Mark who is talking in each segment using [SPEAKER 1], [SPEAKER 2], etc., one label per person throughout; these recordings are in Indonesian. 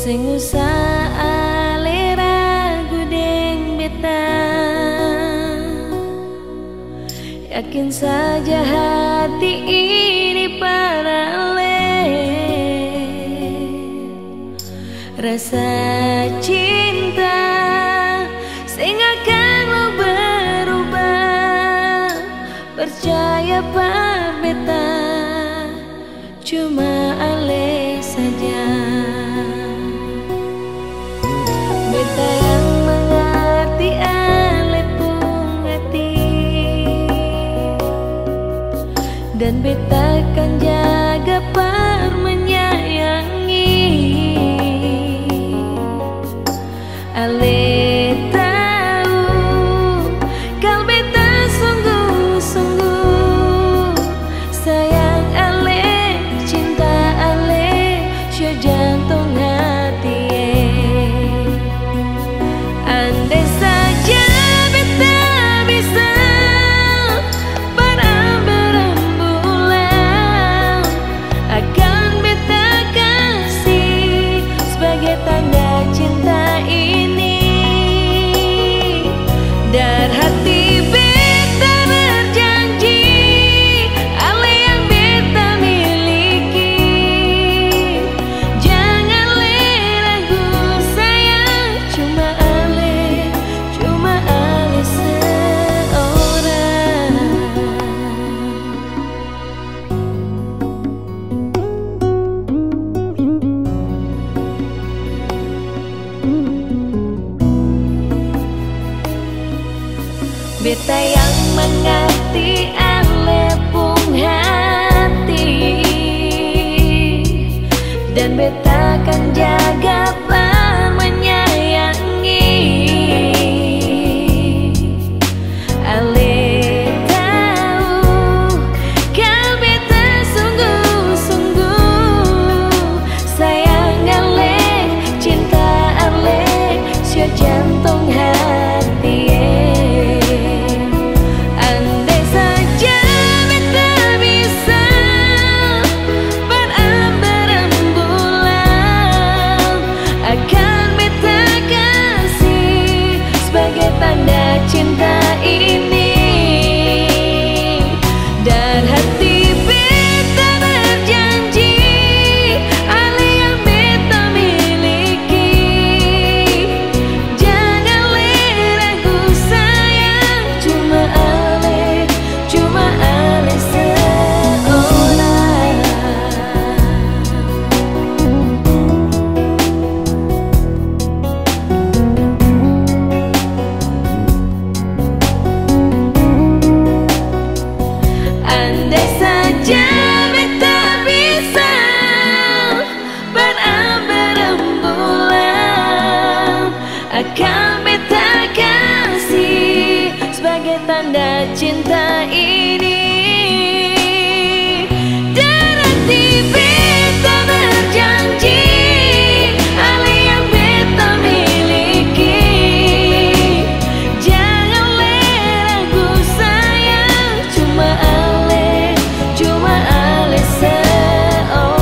[SPEAKER 1] Sing usah ale ragu deng beta, yakin saja hati ini paralel. Rasa cinta sing akan lo berubah, percaya par beta, cuma ale saja. Beta yang mengerti ale pun hati, dan beta akan jaga par menyayangi. Ale tahu kalau beta sungguh-sungguh sayang ale, cinta ale, sya jantung hati. Andai saja beta bisa berambang-bulan, akan beta kasih sebagai tanda cinta ini. Dar hati beta berjanji, ale yang beta miliki. Jangan le ragu sayang, cuma ale seorang. Beta yang mengerti ale pun hati, dan beta akan jaga par menyayangi. Ale tahu kau beta sungguh-sungguh sayang ale, cinta ale, sya jantung hati. Andai saja beta bisa berambang-bulan, akan beta kasih sebagai tanda cinta ini. Dan hati beta berjanji, ale yang beta miliki. Jangan le ragu sayang, cuma ale seorang. Andai saja beta bisa berambang-bulan, akan beta kasih sebagai tanda cinta ini. Dan hati beta berjanji, ale yang beta miliki. Jangan le ragu sayang, cuma ale seorang.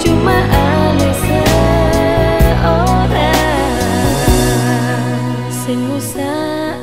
[SPEAKER 1] Cuma ale seorang. Sing usah